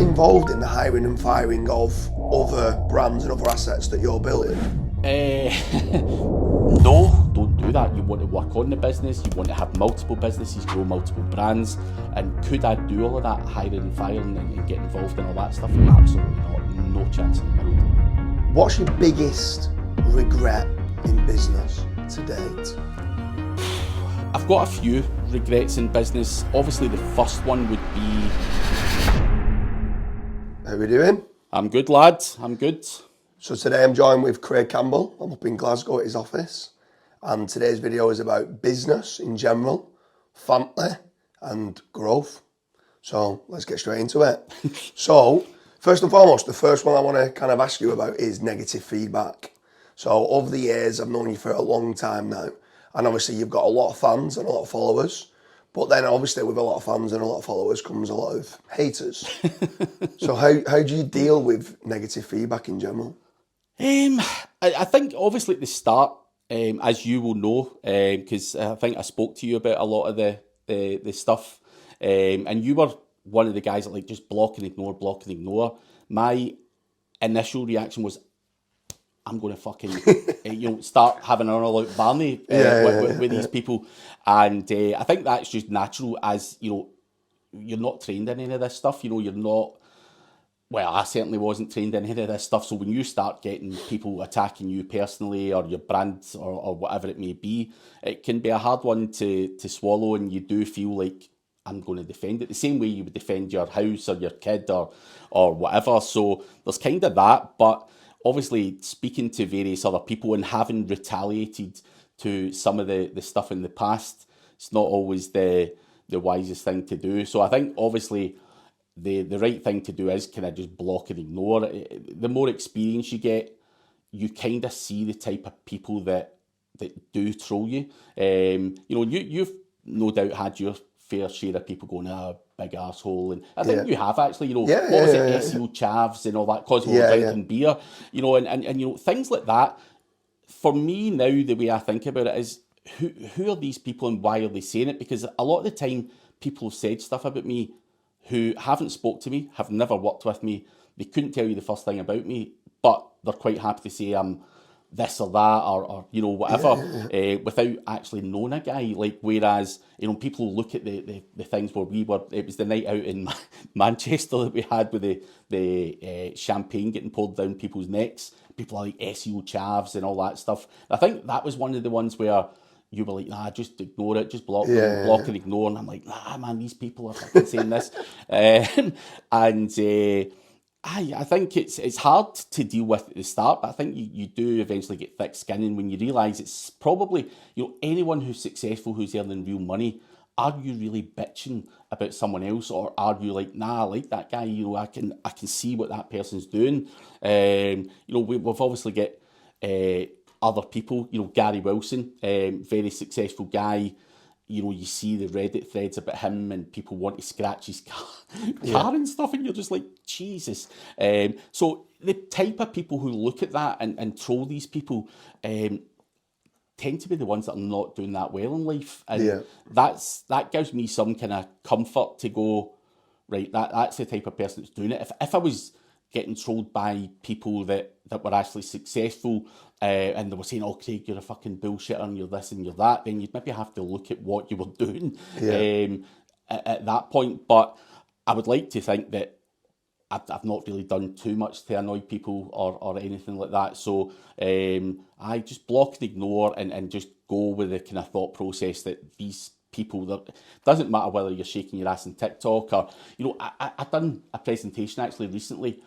involved in the hiring and firing of other brands and other assets that you're building? No, don't do that. You want to work on the business, you want to have multiple businesses, grow multiple brands. And could I do all of that, hiring and firing and get involved in all that stuff? Absolutely not. No chance in the world. What's your biggest regret in business to date? I've got a few regrets in business. Obviously, the first one would be... How are we doing? I'm good, lad. I'm good. So today I'm joined with Craig Campbell. I'm up in Glasgow at his office. And today's video is about business in general, family and growth. So let's get straight into it. So first and foremost, the first one I want to kind of ask you about is negative feedback. So over the years, I've known you for a long time now. And obviously you've got a lot of fans and a lot of followers. But then obviously with a lot of fans and a lot of followers comes a lot of haters. So how do you deal with negative feedback in general? I think obviously at the start, as you will know, because I think I spoke to you about a lot of the stuff, and you were one of the guys that like just block and ignore. My initial reaction was, I'm going to fucking, start having an all-out Barney with these people. And I think that's just natural as, you're not trained in any of this stuff. You're not, well, I certainly wasn't trained in any of this stuff. So when you start getting people attacking you personally or your brand or whatever it may be, it can be a hard one to swallow, and you do feel like, I'm going to defend it the same way you would defend your house or your kid or whatever. So there's kind of that, but obviously speaking to various other people and having retaliated to some of the stuff in the past, it's not always the wisest thing to do. So I think obviously the right thing to do is kind of just block and ignore. The more experience you get, you kind of see the type of people that do troll you. You've no doubt had your fair share of people going, big arsehole. And I think you have actually, what was it, SEO chavs and all that, because we were drinking beer, and things like that. For me now, the way I think about it is, who are these people and why are they saying it? Because a lot of the time, people have said stuff about me who haven't spoke to me, have never worked with me. They couldn't tell you the first thing about me, but they're quite happy to say I'm this or that or whatever, without actually knowing a guy. Like, whereas, people look at the things where it was the night out in Manchester that we had with the champagne getting poured down people's necks. People are like SEO chavs and all that stuff. I think that was one of the ones where you were like, nah, just ignore it, just block and ignore. And I'm like, nah, man, these people are fucking saying this. I think it's hard to deal with at the start, but I think you do eventually get thick skin, and when you realise it's probably, anyone who's successful, who's earning real money, are you really bitching about someone else, or are you like, nah, I like that guy, I can see what that person's doing. We've obviously got other people, Gary Wilson, very successful guy. You see the Reddit threads about him and people want to scratch his car and stuff, and you're just like, Jesus. So the type of people who look at that and troll these people tend to be the ones that are not doing that well in life. And that gives me some kind of comfort to go, right, that's the type of person that's doing it. If I was getting trolled by people that were actually successful, and they were saying, oh, Craig, you're a fucking bullshitter and you're this and you're that, then you'd maybe have to look at what you were doing at that point. But I would like to think that I've not really done too much to annoy people or anything like that. So I just block and ignore and just go with the kind of thought process that these people, that doesn't matter whether you're shaking your ass on TikTok or, I done a presentation actually recently.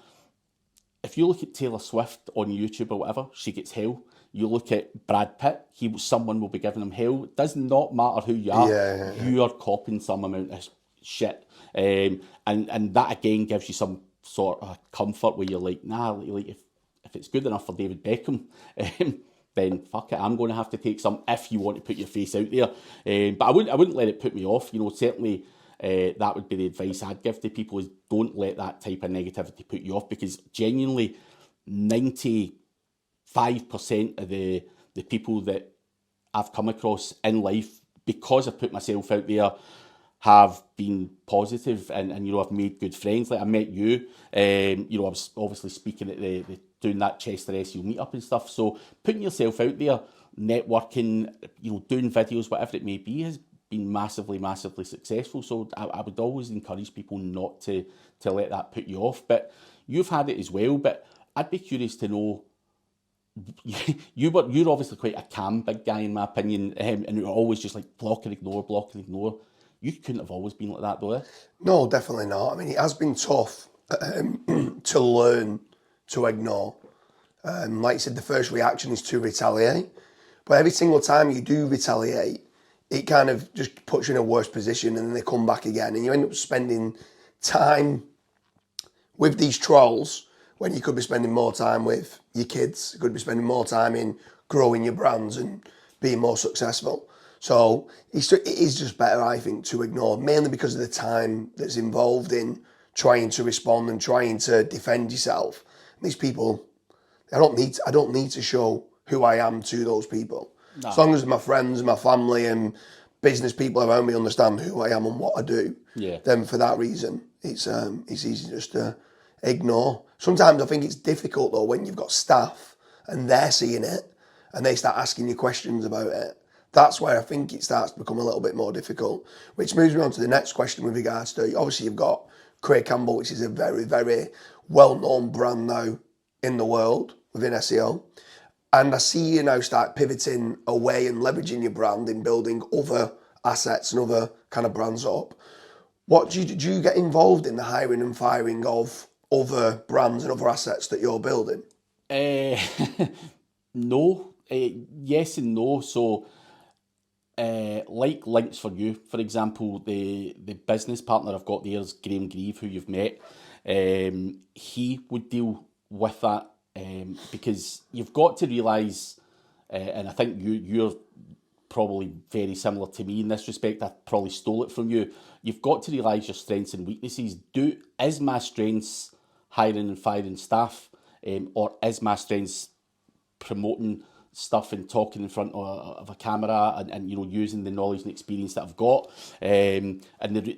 If you look at Taylor Swift on YouTube or whatever, she gets hell. You look at Brad Pitt, someone will be giving him hell. It does not matter who you are. You are copying some amount of shit. And that again gives you some sort of comfort where you're like, nah, like if it's good enough for David Beckham, then fuck it, I'm going to have to take some if you want to put your face out there. But I wouldn't let it put me off. Certainly that would be the advice I'd give to people, is don't let that type of negativity put you off, because genuinely 95% of the people that I've come across in life, because I've put myself out there, have been positive, and you know, I've made good friends. Like I met you, you know, I was obviously speaking at the doing that Chester SEO meetup and stuff. So putting yourself out there, networking, you know, doing videos, whatever it may be, has been massively, massively successful. So I would always encourage people not to let that put you off. But you've had it as well. But I'd be curious to know. You're obviously quite a calm big guy in my opinion, and you're always just like block and ignore, block and ignore. You couldn't have always been like that though. Eh? No, definitely not. I mean, it has been tough to learn to ignore. Like you said, the first reaction is to retaliate. But every single time you do retaliate, it kind of just puts you in a worse position, and then they come back again. And you end up spending time with these trolls when you could be spending more time with your kids. You could be spending more time in growing your brands and being more successful. So it is just better, I think, to ignore, mainly because of the time that's involved in trying to respond and trying to defend yourself. These people, I don't need to show who I am to those people. No. As long as my friends, my family, and business people around me understand who I am and what I do, then for that reason, it's easy just to ignore. Sometimes I think it's difficult though when you've got staff and they're seeing it and they start asking you questions about it. That's where I think it starts to become a little bit more difficult, which moves me on to the next question with regards to, obviously you've got Craig Campbell, which is a very, very well-known brand now in the world within SEO. And I see you now start pivoting away and leveraging your brand in building other assets and other kind of brands up. What do you get involved in the hiring and firing of other brands and other assets that you're building? No. Yes and no. So, like Links for You, for example, the business partner I've got there is Graham Grieve, who you've met. He would deal with that because you've got to realise, and I think you're probably very similar to me in this respect. I probably stole it from you. You've got to realise your strengths and weaknesses. Is my strengths hiring and firing staff, or is my strengths promoting stuff and talking in front of a camera and you know, using the knowledge and experience that I've got? And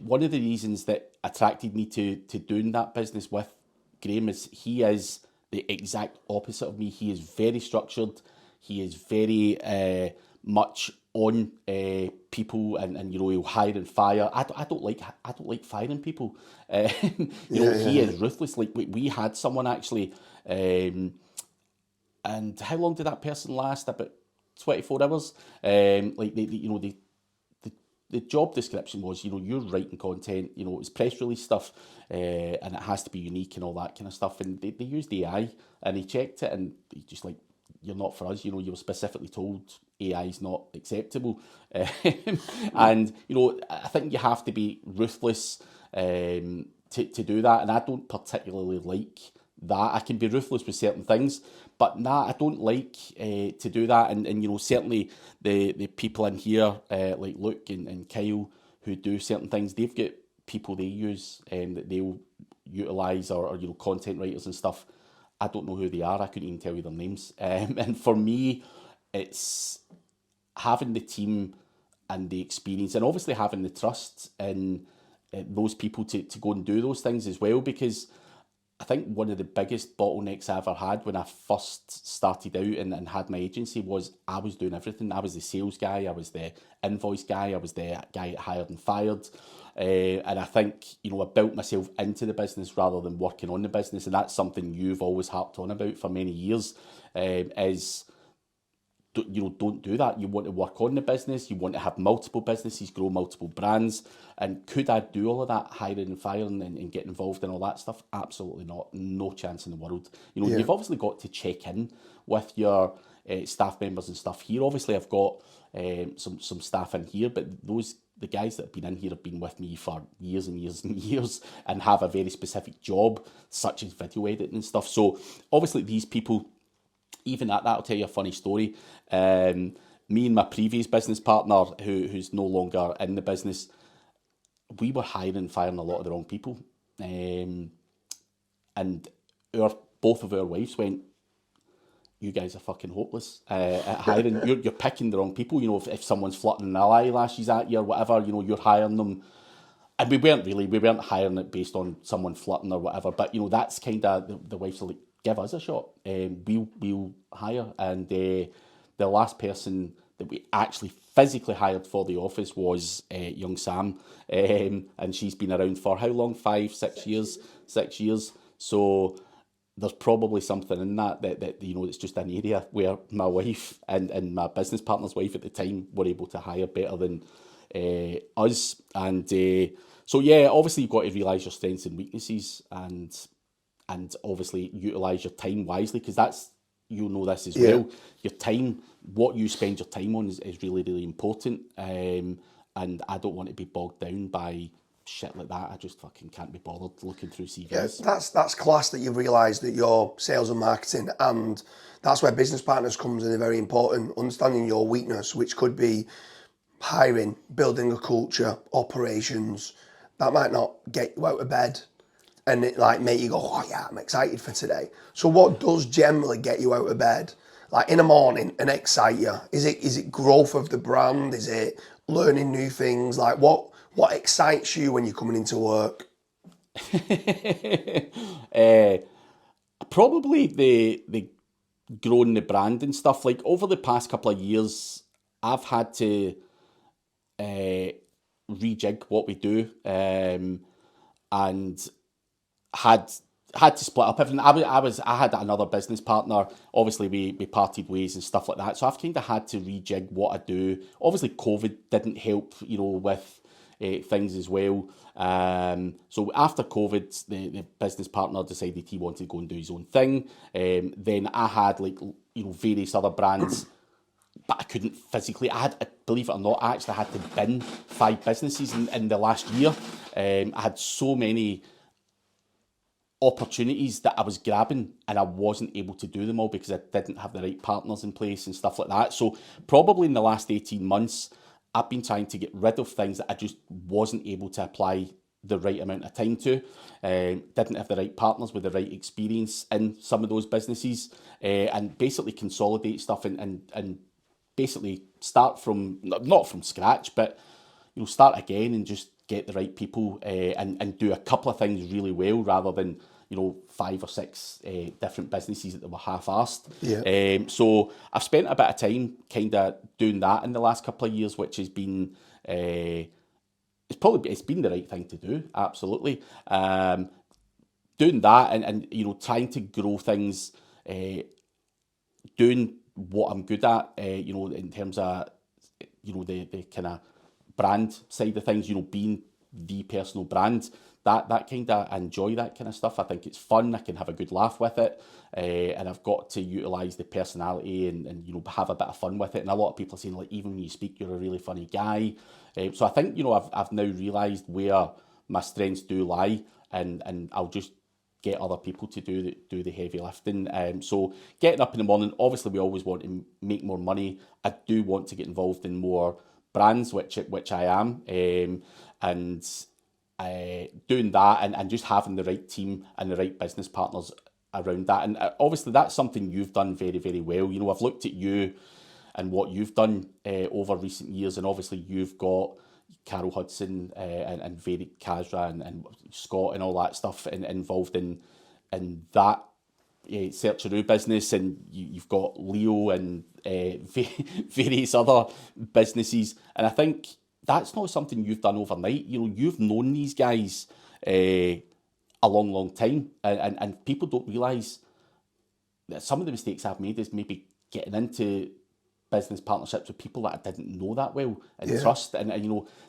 one of the reasons that attracted me to doing that business with Graham is he is the exact opposite of me. He is very structured. He is very much on people, and you know, he'll hire and fire. I don't like firing people. You know, he is ruthless. Like we had someone actually. And how long did that person last? About 24 hours. Like the job description was, you know, you're writing content, you know, it's press release stuff, and it has to be unique and all that kind of stuff. And they used AI, and he checked it, and he just like, you're not for us. You know, you were specifically told AI is not acceptable. And you know, I think you have to be ruthless to do that. And I don't particularly like that. I can be ruthless with certain things, but I don't like to do that. And you know, certainly the people in here, like Luke and Kyle, who do certain things, they've got people they use that they'll utilise, or you know, content writers and stuff. I don't know who they are. I couldn't even tell you their names. And for me, it's having the team and the experience, and obviously having the trust in those people to go and do those things as well. Because I think one of the biggest bottlenecks I ever had when I first started out and had my agency was I was doing everything. I was the sales guy, I was the invoice guy, I was the guy that hired and fired. And I think, you know, I built myself into the business rather than working on the business. And that's something you've always harped on about for many years, is, you know, don't do that. You want to work on the business. You want to have multiple businesses, grow multiple brands. And could I do all of that, hiring and firing and get involved in all that stuff? Absolutely not. No chance in the world. You know, you've obviously got to check in with your staff members and stuff here. Obviously, I've got some staff in here, but the guys that have been in here have been with me for years and years and years and have a very specific job, such as video editing and stuff. So obviously these people, even at that, I'll tell you a funny story. Me and my previous business partner, who's no longer in the business, we were hiring and firing a lot of the wrong people. And both of our wives went, you guys are fucking hopeless at hiring. You're picking the wrong people. You know, if someone's flirting their eyelashes at you or whatever, you know, you're hiring them And we weren't hiring it based on someone flirting or whatever. But that's kind of the wife's like, give us a shot. We'll hire. And the last person that we actually physically hired for the office was young Sam, and she's been around for how long? 6 years. 6 years. So there's probably something in that it's just an area where my wife and my business partner's wife at the time were able to hire better than us. And so yeah, obviously you've got to realise your strengths and weaknesses, and obviously utilise your time wisely, because that's, this as well. Your time, what you spend your time on is really, really important. And I don't want to be bogged down by shit like that. I just fucking can't be bothered looking through CVs. Yeah, that's class that you've realised that you're sales and marketing, and that's where business partners comes in. A very important, understanding your weakness, which could be hiring, building a culture, operations. That might not get you out of bed and it like make you go, oh yeah, I'm excited for today. So what does generally get you out of bed, like in the morning, and excite you? Is it growth of the brand? Is it learning new things? Like what excites you when you're coming into work? Probably the growing the brand and stuff. Like over the past couple of years, I've had to rejig what we do, and had to split up everything. I had another business partner. Obviously, we parted ways and stuff like that. So I've kind of had to rejig what I do. Obviously, COVID didn't help, with things as well. So after COVID, the business partner decided he wanted to go and do his own thing. Then I had various other brands, but I couldn't physically. Believe it or not, I actually had to bin 5 businesses in the last year. I had so many opportunities that I was grabbing, and I wasn't able to do them all because I didn't have the right partners in place and stuff like that. So probably in the last 18 months, I've been trying to get rid of things that I just wasn't able to apply the right amount of time to. Didn't have the right partners with the right experience in some of those businesses, and basically consolidate stuff and basically start from, not from scratch, but start again and just get the right people, and do a couple of things really well, rather than 5 or 6 different businesses that were half-assed. Yeah. So I've spent a bit of time kind of doing that in the last couple of years, which has been it's been the right thing to do, absolutely. Doing that and trying to grow things, doing what I'm good at, in terms of the kind of brand side of things, being the personal brand, that kind of, I enjoy that kind of stuff. I think it's fun. I can have a good laugh with it, and I've got to utilise the personality and have a bit of fun with it. And a lot of people are saying, like, even when you speak, you're a really funny guy. So I think I've now realised where my strengths do lie, and I'll just get other people to do the heavy lifting. So getting up in the morning, obviously we always want to make more money. I do want to get involved in more brands, which I am, and doing that and just having the right team and the right business partners around that. And obviously that's something you've done very, very well. I've looked at you and what you've done over recent years, and obviously you've got Carol Hudson and Vedic Kazra and Scott and all that stuff involved in that Searcheroo business, and you've got Leo and various other businesses, and I think that's not something you've done overnight. You've known these guys a long, long time, and people don't realise that some of the mistakes I've made is maybe getting into business partnerships with people that I didn't know that well and trust, and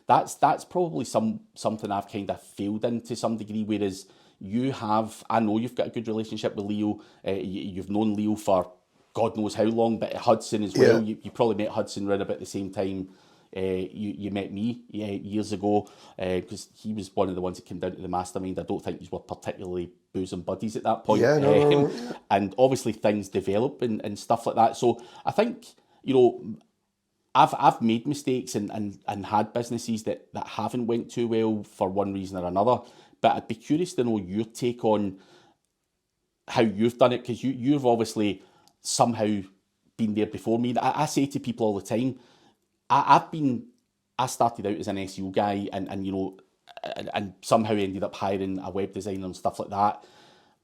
that's probably something I've kind of failed in to some degree, whereas I know you've got a good relationship with Leo. You've known Leo for God knows how long, but Hudson as well. You probably met Hudson around about the same time you met me years ago, because he was one of the ones that came down to the mastermind. I don't think you were particularly bosom buddies at that point. No. And obviously things develop and stuff like that. So I think, I've made mistakes and had businesses that haven't went too well for one reason or another. But I'd be curious to know your take on how you've done it, because you've obviously somehow been there before me. I say to people all the time, I started out as an SEO guy, and and somehow ended up hiring a web designer and stuff like that.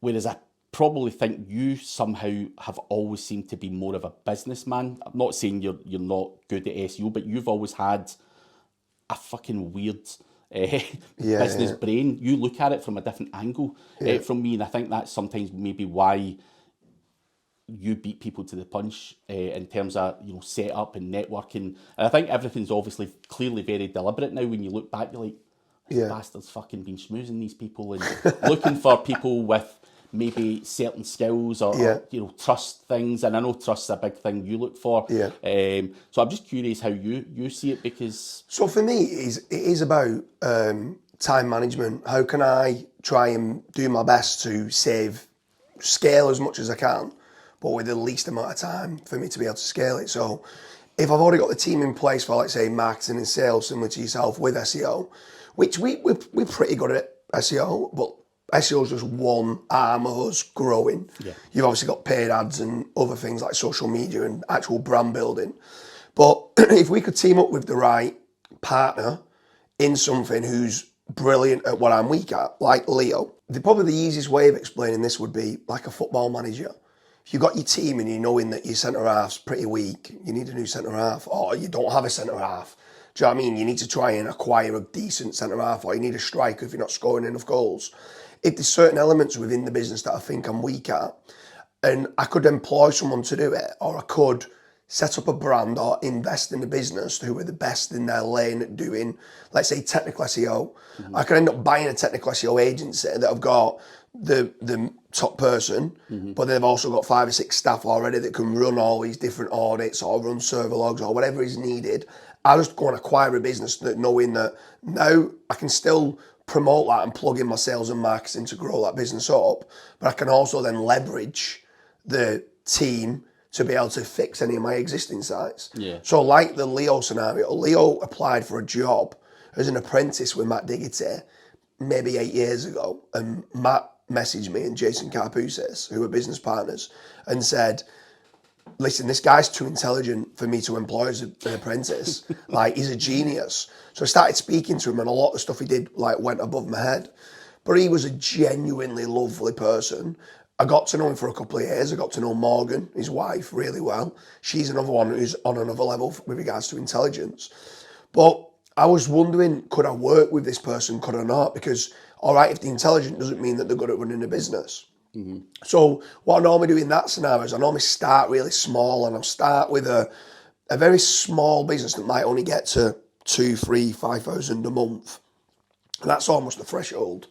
Whereas I probably think you somehow have always seemed to be more of a businessman. I'm not saying you're not good at SEO, but you've always had a fucking weird business brain. You look at it from a different angle from me, and I think that's sometimes maybe why you beat people to the punch in terms of setup and networking. And I think everything's obviously clearly very deliberate now. When you look back, you're like, this bastard's fucking been schmoozing these people and looking for people with maybe certain skills or trust things. And I know trust's a big thing you look for. So I'm just curious how you see it, because... So for me, it is about time management. How can I try and do my best to scale as much as I can, but with the least amount of time for me to be able to scale it? So if I've already got the team in place for, let's say, marketing and sales, similar to yourself with SEO, which we're pretty good at SEO, but SEO is just one arm of us growing. You've obviously got paid ads and other things like social media and actual brand building. But if we could team up with the right partner in something who's brilliant at what I'm weak at, like Leo, probably the easiest way of explaining this would be like a football manager. If you've got your team and you're knowing that your centre-half's pretty weak, you need a new centre-half, or you don't have a centre-half, do you know what I mean? You need to try and acquire a decent centre-half, or you need a striker if you're not scoring enough goals. If there's certain elements within the business that I think I'm weak at, and I could employ someone to do it, or I could set up a brand or invest in a business who are the best in their lane at doing, let's say, technical SEO. I could end up buying a technical SEO agency that have got the top person, but they've also got 5 or 6 staff already that can run all these different audits or run server logs or whatever is needed. I just go and acquire a business that, knowing that now I can still promote that and plug in my sales and marketing to grow that business up, but I can also then leverage the team to be able to fix any of my existing sites. So like the Leo scenario, Leo applied for a job as an apprentice with Matt Diggity maybe 8 years ago, and Matt messaged me and Jason Carpusis, who are business partners, and said, listen, this guy's too intelligent for me to employ as an apprentice. Like, he's a genius. So I started speaking to him, and a lot of stuff he did went above my head. But he was a genuinely lovely person. I got to know him for a couple of years. I got to know Morgan, his wife, really well. She's another one who's on another level with regards to intelligence. But I was wondering, could I work with this person, could I not? Because, all right, if they're intelligent doesn't mean that they're good at running a business. So what I normally do in that scenario is I normally start really small, and I'll start with a very small business that might only get to 2, 3, 5,000 a month. And that's almost the threshold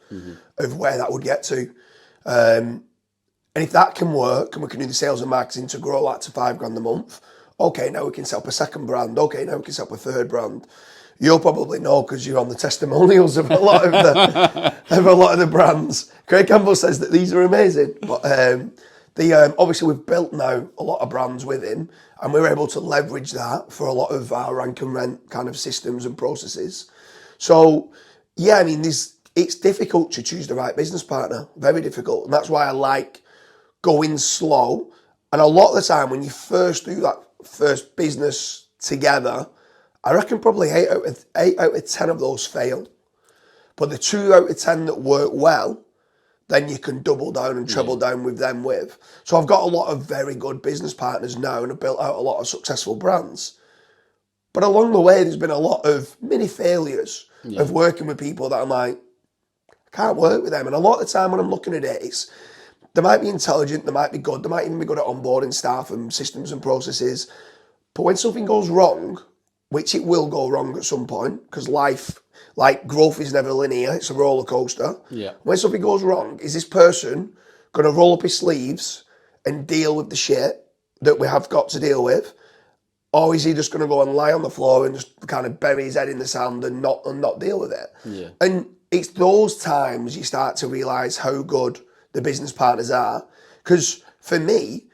of where that would get to. And if that can work, and we can do the sales and marketing to grow that to $5,000 a month, okay, now we can set up a second brand. Okay, now we can set up a third brand. You'll probably know because you're on the testimonials of a lot of the brands. Craig Campbell says that these are amazing. But obviously we've built now a lot of brands with him, and we're able to leverage that for a lot of our rank and rent kind of systems and processes. So yeah, I mean, it's difficult to choose the right business partner, very difficult. And that's why I like going slow. And a lot of the time when you first do that first business together, I reckon probably 8 out of 10 of those fail. But the 2 out of 10 that work well, then you can double down and treble down with them with. So I've got a lot of very good business partners now, and I've built out a lot of successful brands. But along the way, there's been a lot of mini failures of working with people that I'm like, I can't work with them. And a lot of the time when I'm looking at it, they might be intelligent, they might be good, they might even be good at onboarding staff and systems and processes. But when something goes wrong, which it will go wrong at some point, because life, like growth is never linear, it's a roller coaster. When something goes wrong, is this person going to roll up his sleeves and deal with the shit that we have got to deal with? Or is he just going to go and lie on the floor and just kind of bury his head in the sand and not deal with it? And it's those times you start to realise how good the business partners are. Because for me,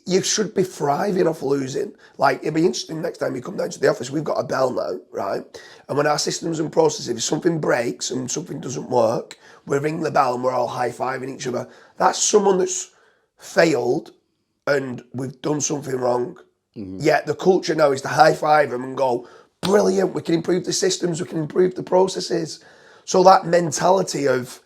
you should be thriving off losing. Like, it'd be interesting next time you come down to the office, we've got a bell now, right? And when our systems and processes, if something breaks and something doesn't work, we ring the bell and we're all high-fiving each other. That's someone that's failed and we've done something wrong. Yet the culture now is to high-five them and go, brilliant, we can improve the systems, we can improve the processes. So that mentality of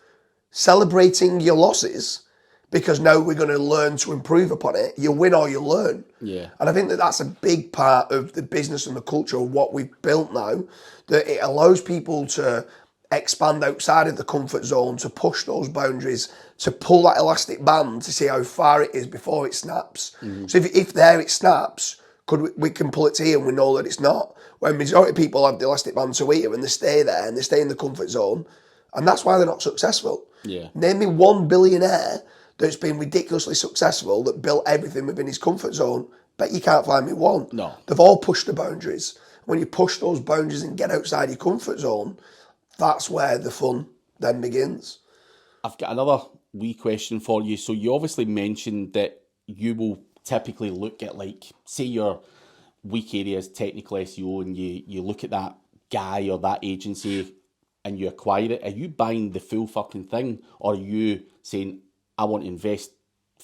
celebrating your losses, because now we're going to learn to improve upon it. You win or you learn. Yeah. And I think that that's a big part of the business and the culture of what we've built now, that it allows people to expand outside of the comfort zone, to push those boundaries, to pull that elastic band to see how far it is before it snaps. So if there it snaps, we can pull it to here and we know that it's not. When majority of people have the elastic band to here and they stay there and they stay in the comfort zone, and that's why they're not successful. Yeah. Name me one billionaire that's been ridiculously successful that built everything within his comfort zone. Bet you can't find me one. No. They've all pushed the boundaries. When you push those boundaries and get outside your comfort zone, that's where the fun then begins. I've got another wee question for you. So you obviously mentioned that you will typically look at, like, say your weak area is technical SEO, and you look at that guy or that agency and you acquire it. Are you buying the full fucking thing, or are you saying, I want to invest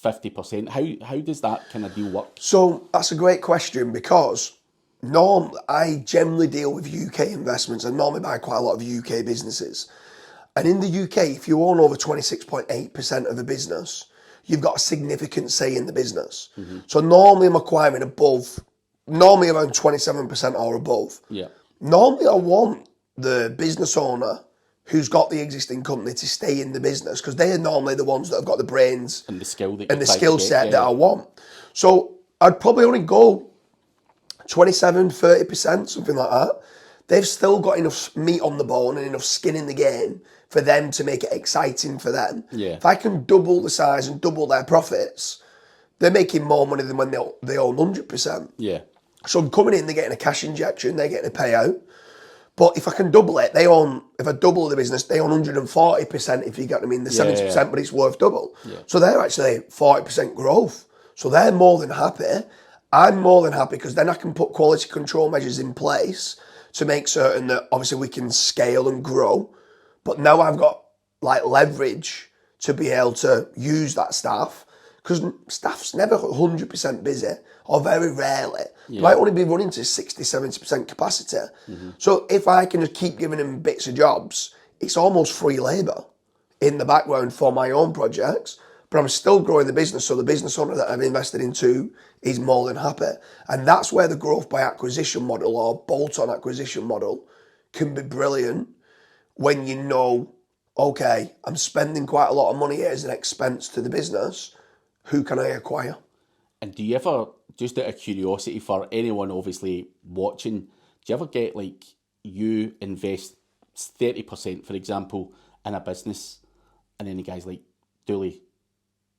50%? How does that kind of deal work? So that's a great question, because I generally deal with UK investments and normally buy quite a lot of UK businesses. And in the UK, if you own over 26.8% of a business, you've got a significant say in the business. So normally I'm acquiring normally around 27% or above. Yeah. Normally I want the business owner who's got the existing company to stay in the business, because they are normally the ones that have got the brains And the skill that and the skill set that I want. So I'd probably only go 27, 30%, something like that. They've still got enough meat on the bone and enough skin in the game for them to make it exciting for them. Yeah. If I can double the size and double their profits, they're making more money than when they own 100%. Yeah. So I'm coming in, they're getting a cash injection, they're getting a payout. But if I can double it, if I double the business, they own 140%, if you get what I mean, the 70%, but it's worth double. Yeah. So they're actually 40% growth. So they're more than happy. I'm more than happy, because then I can put quality control measures in place to make certain that obviously we can scale and grow. But now I've got like leverage to be able to use that staff, because staff's never 100% busy, or very rarely. Yeah. They might only be running to 60, 70% capacity. So if I can just keep giving them bits of jobs, it's almost free labour in the background for my own projects, but I'm still growing the business, so the business owner that I've invested into is more than happy. And that's where the growth by acquisition model or bolt-on acquisition model can be brilliant, when you know, okay, I'm spending quite a lot of money here as an expense to the business, who can I acquire? And do you ever, just out of curiosity for anyone obviously watching, do you ever get, like, you invest 30%, for example, in a business, and then the guy's like, Dooley,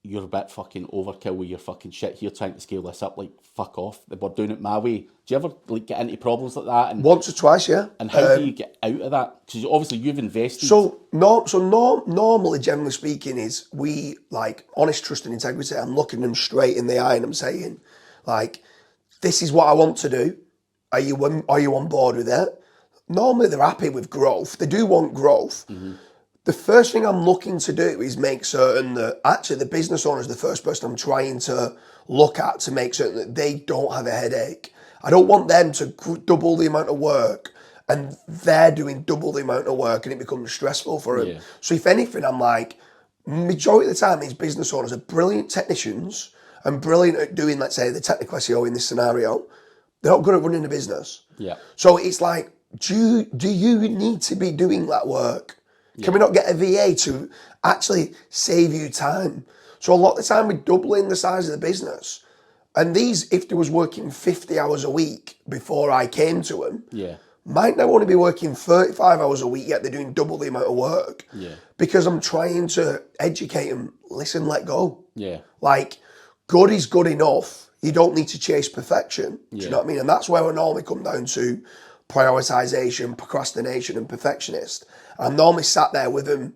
you're a bit fucking overkill with your fucking shit here, trying to scale this up, like, fuck off, we're doing it my way. Do you ever, like, get into problems like that? And Once or twice, yeah. And how do you get out of that? Because obviously you've invested. Normally, generally speaking, is we, like, honest, trust and integrity. I'm looking them straight in the eye and I'm saying, like, this is what I want to do. Are you on board with it? Normally they're happy with growth. They do want growth. The first thing I'm looking to do is make certain that actually the business owner is the first person I'm trying to look at, to make certain that they don't have a headache. I don't want them to double the amount of work and they're doing double the amount of work and it becomes stressful for them. Yeah. So if anything, I'm like, majority of the time, these business owners are brilliant technicians and brilliant at doing, let's say, the technical SEO in this scenario. They're not good at running a business. Yeah. So it's like, do you need to be doing that work? Can we not get a VA to actually save you time? So a lot of the time we're doubling the size of the business. And these, if they was working 50 hours a week before I came to them, might now only be working 35 hours a week, yet they're doing double the amount of work. Because I'm trying to educate them, listen, let go. Like, good is good enough. You don't need to chase perfection. Do you know what I mean? And that's where we normally come down to prioritization, procrastination, and perfectionist. I'm normally sat there with them.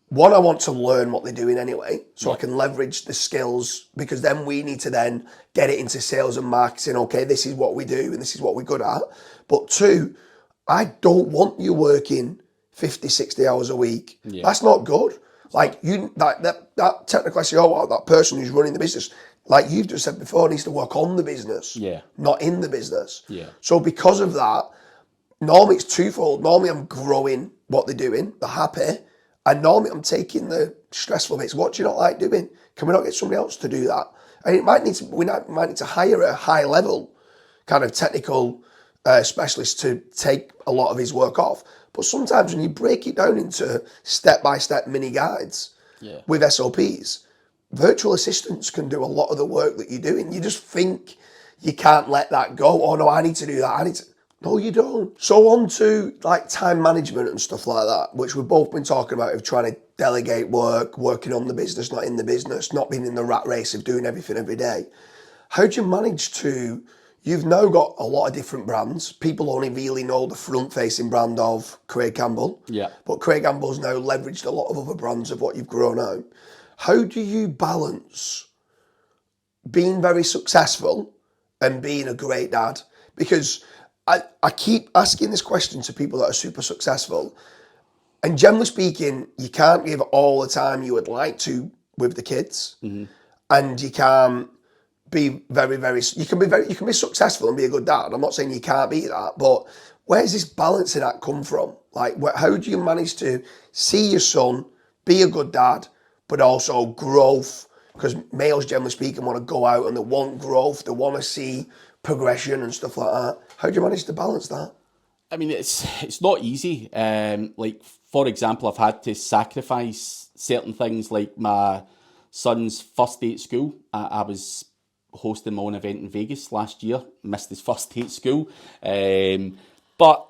One, I want to learn what they're doing anyway, so I can leverage the skills, because then we need to then get it into sales and marketing. Okay, this is what we do and this is what we're good at. But two, I don't want you working 50, 60 hours a week. That's not good. Like, you, that technical SEO, that person who's running the business, like you've just said before, needs to work on the business, not in the business. So because of that, normally it's twofold. Normally I'm growing what they're doing, they're happy, and normally I'm taking the stressful bits. What do you not like doing? Can we not get somebody else to do that? And we might need to hire a high level kind of technical specialist to take a lot of his work off. But sometimes when you break it down into step-by-step mini guides with SOPs, virtual assistants can do a lot of the work that you're doing. You just think you can't let that go. Oh no, I need to do that. No, you don't. So on to like time management and stuff like that, which we've both been talking about, of trying to delegate work, working on the business, not in the business, not being in the rat race of doing everything every day. How do you manage to, you've now got a lot of different brands. People only really know the front-facing brand of Craig Campbell. Yeah. But Craig Campbell's now leveraged a lot of other brands of what you've grown out. How do you balance being very successful and being a great dad? Because I keep asking this question to people that are super successful. And generally speaking, you can't give all the time you would like to with the kids. Mm-hmm. And you can't be you can be successful and be a good dad. I'm not saying you can't be that, but where's this balancing act come from? Like, how do you manage to see your son, be a good dad, but also growth? Because males, generally speaking, want to go out and they want growth, they want to see progression and stuff like that. How do you manage to balance that? I mean, it's not easy. Like, for example, I've had to sacrifice certain things, like my son's first day at school. I was hosting my own event in Vegas last year, missed his first day at school. But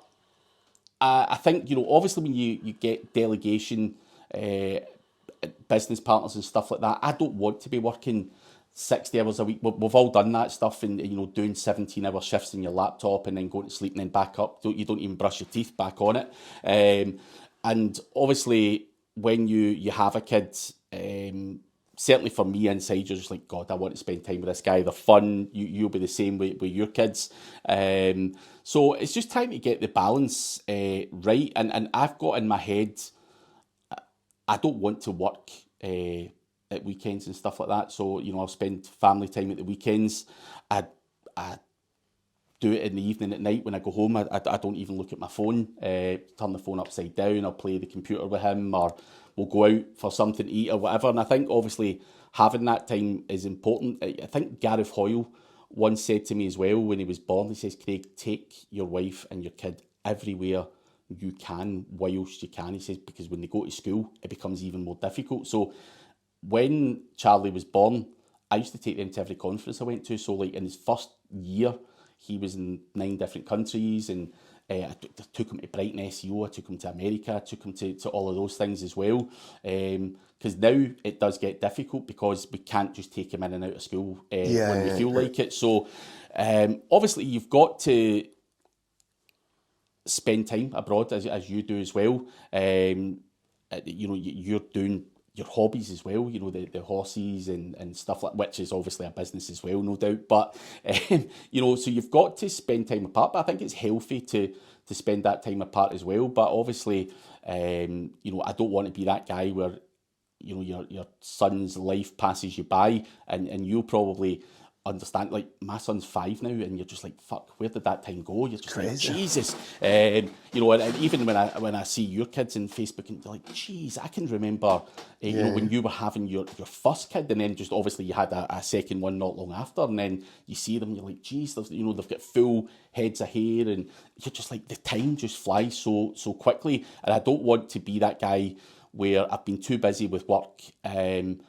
I think, obviously when you get delegation, business partners and stuff like that, I don't want to be working 60 hours a week. We've all done that stuff, and doing 17-hour shifts in your laptop and then going to sleep and then back up. You don't even brush your teeth back on it. And obviously when you have a kid, certainly for me inside, you're just like, God, I want to spend time with this guy. They're fun. You'll be the same with your kids. So it's just trying to get the balance right. And I've got in my head, I don't want to work at weekends and stuff like that. So, I'll spend family time at the weekends. I do it in the evening at night when I go home. I don't even look at my phone, turn the phone upside down. I'll play the computer with him, or we'll go out for something to eat or whatever. And I think obviously having that time is important. I think Gareth Hoyle once said to me as well when he was born, he says, Craig, take your wife and your kid everywhere you can whilst you can. He says, because when they go to school, it becomes even more difficult. So when Charlie was born, I used to take them to every conference I went to. So like in his first year, he was in 9 different countries, and I took him to Brighton SEO, I took him to America, I took him to all of those things as well. Because now it does get difficult because we can't just take him in and out of school when we feel like it. So obviously you've got to spend time abroad as you do as well. You're doing your hobbies as well, the horses and stuff like, which is obviously a business as well, no doubt. But so you've got to spend time apart. But I think it's healthy to spend that time apart as well. But obviously, I don't want to be that guy where your son's life passes you by, and you'll probably understand, like my son's 5 now, and you're just like, fuck, where did that time go? You're just Crazy. like, Jesus. And even when I see your kids on Facebook, and they're like, geez, I can remember when you were having your first kid, and then just obviously you had a second one not long after, and then you see them, you're like, geez, they've got full heads of hair, and you're just like, the time just flies so quickly. And I don't want to be that guy where I've been too busy with work, and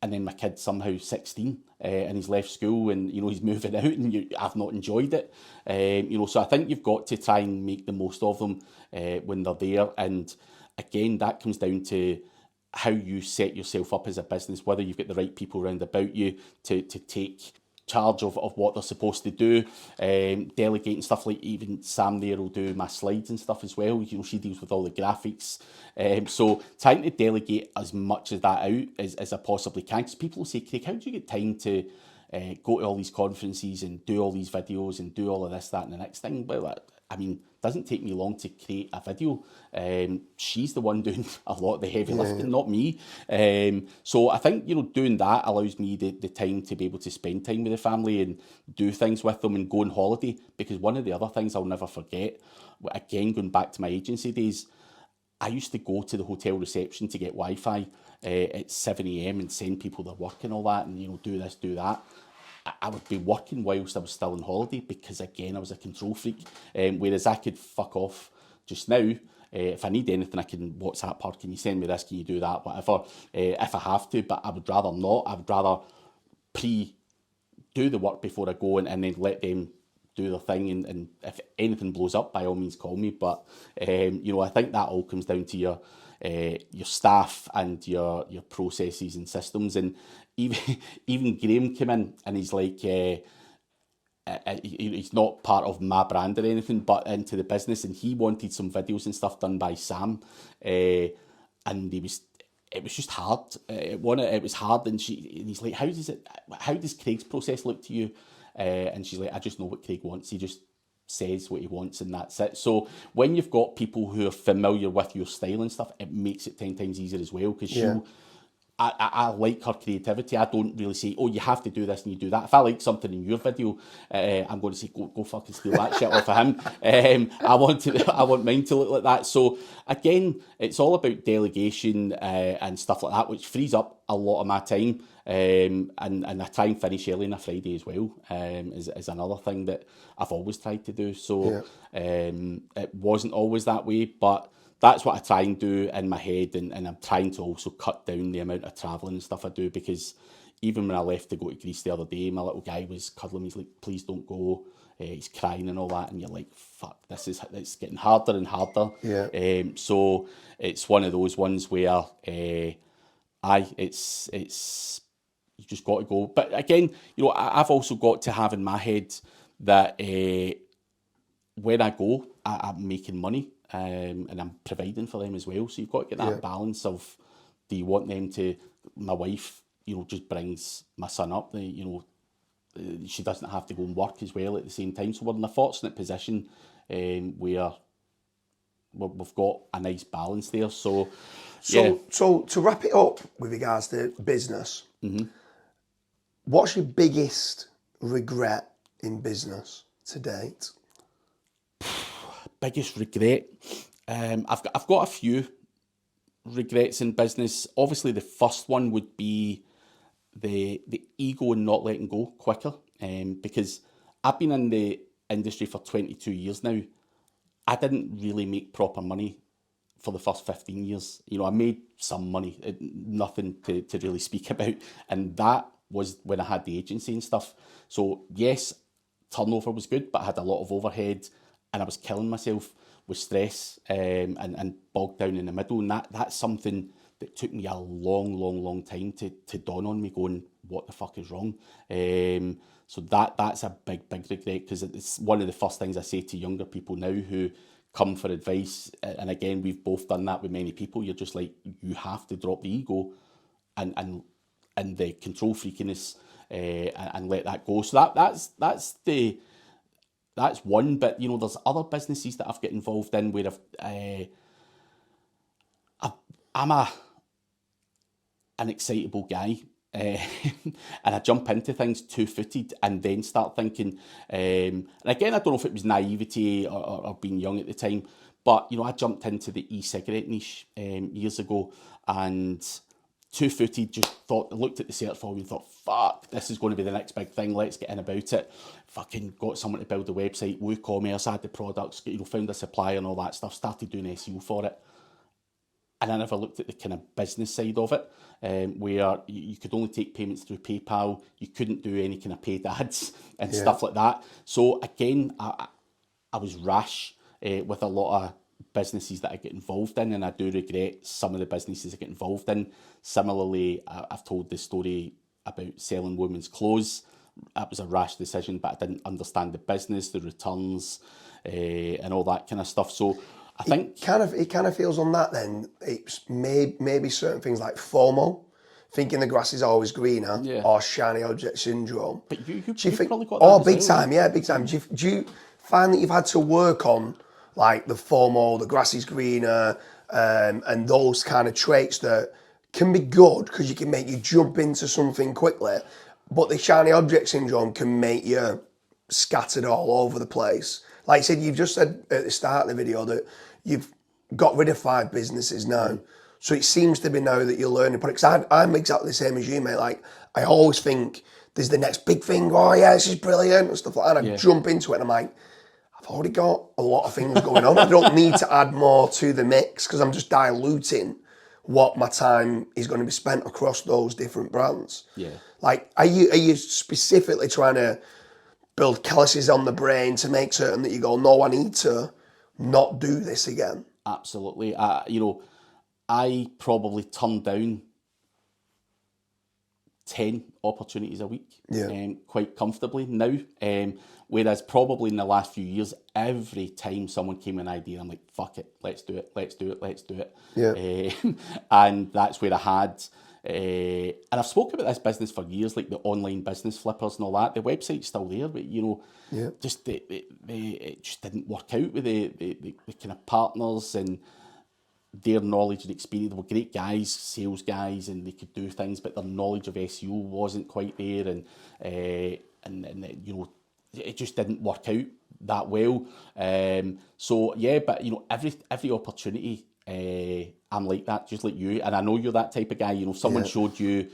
then my kid's somehow 16 and he's left school, and he's moving out, and I've not enjoyed it. So I think you've got to try and make the most of them when they're there. And again, that comes down to how you set yourself up as a business, whether you've got the right people around about you to take charge of what they're supposed to do, delegating stuff. Like even Sam there will do my slides and stuff as well. She deals with all the graphics. So trying to delegate as much of that out as I possibly can, because people will say, Craig, how do you get time to go to all these conferences and do all these videos and do all of this, that and the next thing? Well, I mean, doesn't take me long to create a video. She's the one doing a lot of the heavy lifting, not me. So I think, doing that allows me the time to be able to spend time with the family and do things with them and go on holiday. Because one of the other things I'll never forget, again, going back to my agency days, I used to go to the hotel reception to get Wi-Fi at 7 a.m. and send people their work and all that, and do this, do that. I would be working whilst I was still on holiday because, again, I was a control freak. Whereas I could fuck off just now. If I need anything, I can WhatsApp her, can you send me this, can you do that, whatever, if I have to. But I would rather not. I would rather do the work before I go and then let them do their thing. And if anything blows up, by all means, call me. But, I think that all comes down to your staff and your processes and systems. And even Graham came in and he's like, he's not part of my brand or anything, but into the business, and he wanted some videos and stuff done by Sam, and it was just hard. It was hard, and he's like, how does Craig's process look to you? And she's like, I just know what Craig wants. He just says what he wants and that's it. So when you've got people who are familiar with your style and stuff, it makes it 10 times easier as well, because I like her creativity. I don't really say, oh, you have to do this and you do that. If I like something in your video, I'm going to say, go fucking steal that shit off of him. I want mine to look like that. So again, it's all about delegation and stuff like that, which frees up a lot of my time. And I try and finish early on a Friday as well, is another thing that I've always tried to do. So it wasn't always that way, but that's what I try and do in my head, and I'm trying to also cut down the amount of travelling and stuff I do, because even when I left to go to Greece the other day, my little guy was cuddling me. He's like, please don't go. He's crying and all that, and you're like, fuck, it's getting harder and harder. So it's one of those ones where it's you just got to go. But again, I've also got to have in my head that when I go, I'm making money. And I'm providing for them as well. So you've got to get that balance of, do you want them to, my wife, just brings my son up, she doesn't have to go and work as well at the same time. So we're in a fortunate position where we've got a nice balance there. So to wrap it up with regards to business, what's your biggest regret in business to date? Biggest regret? I've got a few regrets in business. Obviously, the first one would be the ego and not letting go quicker. Because I've been in the industry for 22 years now. I didn't really make proper money for the first 15 years. I made some money, nothing to really speak about. And that was when I had the agency and stuff. So yes, turnover was good, but I had a lot of overhead, and I was killing myself with stress and bogged down in the middle. And that's something that took me a long time to dawn on me, going, what the fuck is wrong? So that's a big regret, because it's one of the first things I say to younger people now who come for advice. And again, we've both done that with many people. You're just like, you have to drop the ego and the control freakiness and let that go. So that's one. But there's other businesses that I've got involved in where I'm an excitable guy, and I jump into things two-footed and then start thinking. And again, I don't know if it was naivety or being young at the time, but I jumped into the e-cigarette niche years ago, and two-footed, just looked at the search volume and thought, fuck, this is going to be the next big thing, let's get in about it. Fucking got someone to build the website, WooCommerce, had the products, found a supplier and all that stuff, started doing SEO for it. And I never looked at the kind of business side of it, where you could only take payments through PayPal, you couldn't do any kind of paid ads and stuff like that. So again, I was rash with a lot of businesses that I get involved in, and I do regret some of the businesses I get involved in. Similarly, I've told the story about selling women's clothes. That was a rash decision, but I didn't understand the business, the returns, and all that kind of stuff. So I think it kind of feels on that then. It's maybe certain things like FOMO, thinking the grass is always greener, or shiny object syndrome. But you've probably got that. Big time. Do you find that you've had to work on like the FOMO, the grass is greener, and those kind of traits that can be good because you can make you jump into something quickly, but the shiny object syndrome can make you scattered all over the place. Like I said, you've just said at the start of the video that you've got rid of 5 businesses now. So it seems to be now that you're learning. Because I'm exactly the same as you, mate. Like, I always think there's the next big thing. Oh, yeah, this is brilliant and stuff like that. And I jump into it and I'm like, I've already got a lot of things going on. I don't need to add more to the mix because I'm just diluting what my time is going to be spent across those different brands. Yeah. Like, are you specifically trying to build calluses on the brain to make certain that you go, no, I need to not do this again? Absolutely. I probably turn down 10 opportunities a week, quite comfortably now. Whereas probably in the last few years, every time someone came with an idea, I'm like, fuck it, let's do it. Yeah. And that's where I had, and I've spoken about this business for years, like the online business flippers and all that. The website's still there, but just it just didn't work out with the kind of partners and their knowledge and experience. They were great guys, sales guys, and they could do things, but their knowledge of SEO wasn't quite there, and it just didn't work out that well. So yeah, but every opportunity, I'm like that, just like you, and I know you're that type of guy. Someone showed you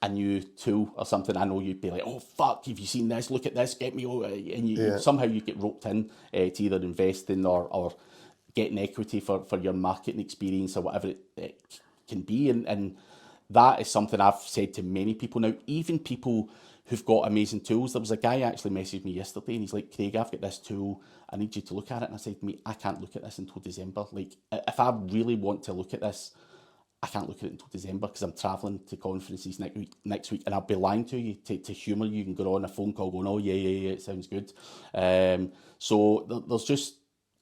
a new tool or something, I know you'd be like, oh fuck, have you seen this? Look at this, get me over. And somehow you get roped in to either investing or getting equity for your marketing experience or whatever it can be. And that is something I've said to many people now, even people who've got amazing tools. There was a guy actually messaged me yesterday and he's like, Craig, I've got this tool, I need you to look at it. And I said to me, I can't look at this until December. Like, if I really want to look at this, I can't look at it until December because I'm travelling to conferences next week, and I'll be lying to you to humour you. You can go on a phone call going, oh yeah, it sounds good. So there's just,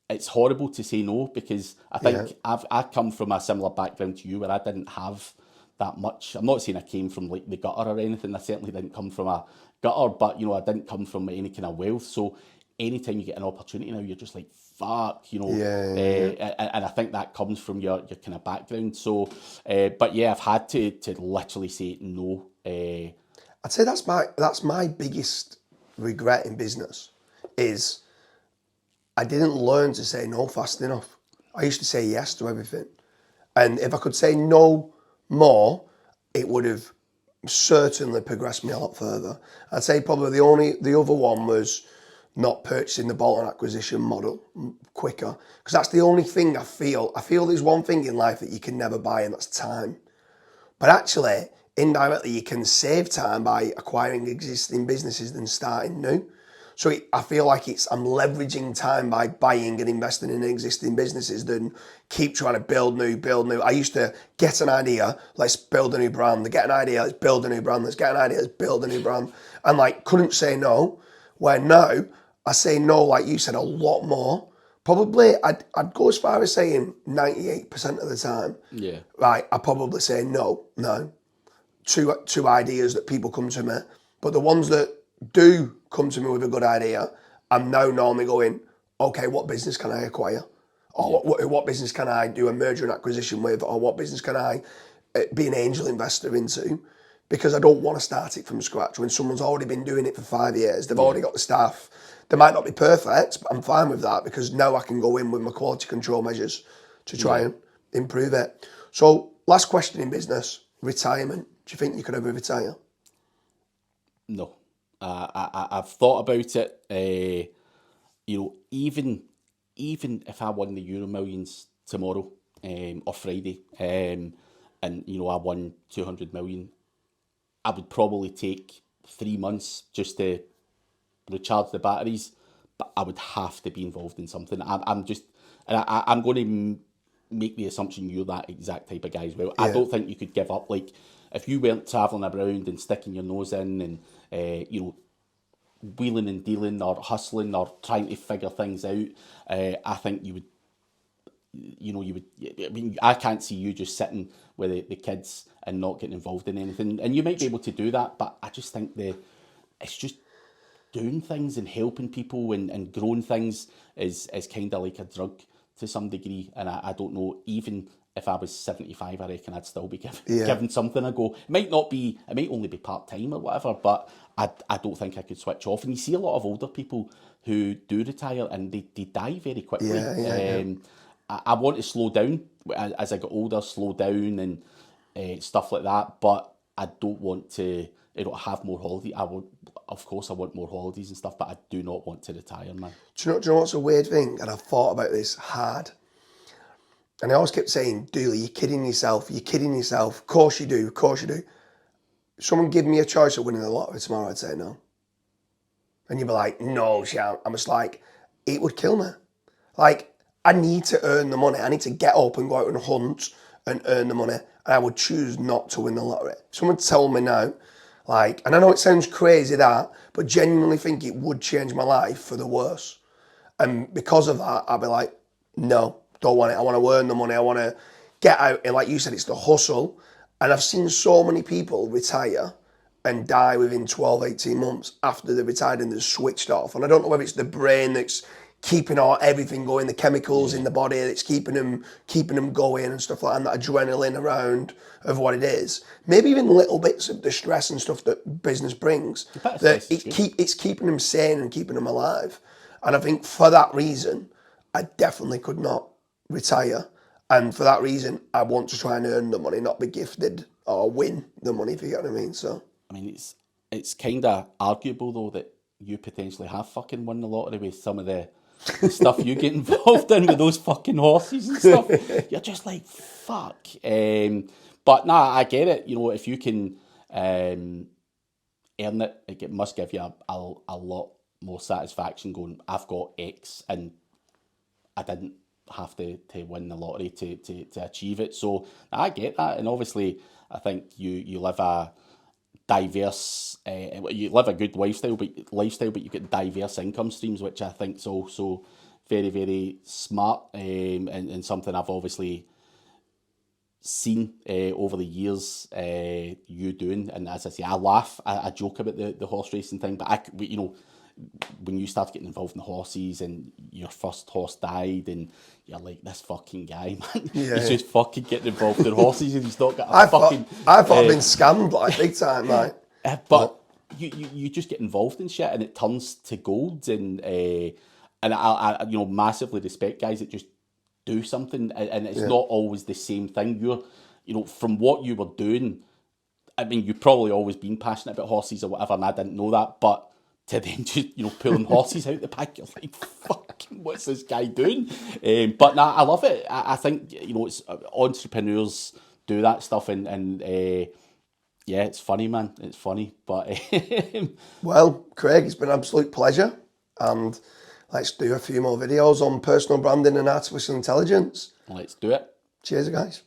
it's horrible to say no, because I think I come from a similar background to you where I didn't have that much. I'm not saying I came from like the gutter or anything. I certainly didn't come from a gutter, but I didn't come from any kind of wealth. So anytime you get an opportunity now, you're just like, fuck, and I think that comes from your kind of background. So, but yeah, I've had to literally say no. I'd say that's my biggest regret in business is I didn't learn to say no fast enough. I used to say yes to everything. And if I could say no more, it would have certainly progressed me a lot further. I'd say probably the other one was not purchasing the bolt-on acquisition model quicker. Because that's the only thing I feel there's one thing in life that you can never buy, and that's time. But actually, indirectly, you can save time by acquiring existing businesses than starting new. So I feel like I'm leveraging time by buying and investing in existing businesses than keep trying to build new. I used to get an idea, let's build a new brand. Get an idea, let's build a new brand. Let's get an idea, let's build a new brand. And couldn't say no. Where now, I say no, like you said, a lot more. Probably, I'd go as far as saying 98% of the time. Yeah. Right, I probably say no. Two ideas that people come to me. But the ones that do come to me with a good idea, I'm now normally going, okay, what business can I acquire? Or what business can I do a merger and acquisition with? Or what business can I be an angel investor into? Because I don't want to start it from scratch when someone's already been doing it for 5 years. They've already got the staff. They might not be perfect, but I'm fine with that because now I can go in with my quality control measures to try and improve it. So, last question in business, retirement. Do you think you could ever retire? No. I've thought about it. Even if I won the Euro Millions tomorrow or Friday, and I won 200 million, I would probably take 3 months just to recharge the batteries. But I would have to be involved in something. I'm going to make the assumption you're that exact type of guy as well. Yeah. I don't think you could give up. Like, if you weren't travelling around and sticking your nose in and, wheeling and dealing or hustling or trying to figure things out, I think you would, I mean, I can't see you just sitting with the kids and not getting involved in anything. And you might be able to do that, but I just think it's just doing things and helping people and growing things is kind of like a drug to some degree. And I don't know, even if I was 75, I reckon I'd still be giving something a go. It might only be part-time or whatever, but I don't think I could switch off. And you see a lot of older people who do retire and they die very quickly. I want to slow down as I get older, slow down and stuff like that, but I don't want to have more holidays. Of course I want more holidays and stuff, but I do not want to retire, man. Do you know what's a weird thing? And I've thought about this hard. And I always kept saying, Dooley, you're kidding yourself. You're kidding yourself. Of course you do. Of course you do. If someone give me a choice of winning the lottery tomorrow, I'd say no. And you'd be like, no, Sean. I'm just like, it would kill me. Like, I need to earn the money. I need to get up and go out and hunt and earn the money. And I would choose not to win the lottery. Someone tell me now, like, and I know it sounds crazy that, but genuinely think it would change my life for the worse. And because of that, I'd be like, no, don't want it. I want to earn the money. I want to get out. And like you said, it's the hustle. And I've seen so many people retire and die within 12, 18 months after they've retired and they've switched off. And I don't know whether it's the brain that's keeping everything going, the chemicals in the body that's keeping them going and stuff like that, and that adrenaline around of what it is. Maybe even little bits of the stress and stuff that business brings. That it's keeping them sane and keeping them alive. And I think for that reason, I definitely could not retire. And for that reason, I want to try and earn the money, not be gifted or win the money, if you get what I mean. So I mean, it's kind of arguable though that you potentially have fucking won the lottery with some of the stuff you get involved in with those fucking horses and stuff. You're just like, fuck. But nah, I get it. You know, if you can earn it, it must give you a lot more satisfaction going, I've got X and I didn't have to win the lottery to achieve it. So I get that. And obviously, I think you live a diverse, you live a good lifestyle, but you get diverse income streams, which I think is also very, very smart, and something I've obviously seen over the years you doing. And as I say, I laugh, I joke about the horse racing thing, but you know, when you start getting involved in the horses and your first horse died and you're like, this fucking guy, man, he's just fucking getting involved in horses and he's not got I thought I've been scammed like big time, like. But you just get involved in shit and it turns to gold, and I you know, massively respect guys that just do something and it's not always the same thing. You're, you know, from what you were doing, I mean, you've probably always been passionate about horses or whatever, and I didn't know that, but to then just, you know, pulling horses out the back, you're like, fucking, what's this guy doing? But nah, I love it. I think, you know, it's entrepreneurs do that stuff, and yeah, it's funny, man. It's funny, but well, Craig, it's been an absolute pleasure, and let's do a few more videos on personal branding and artificial intelligence. Let's do it. Cheers, guys.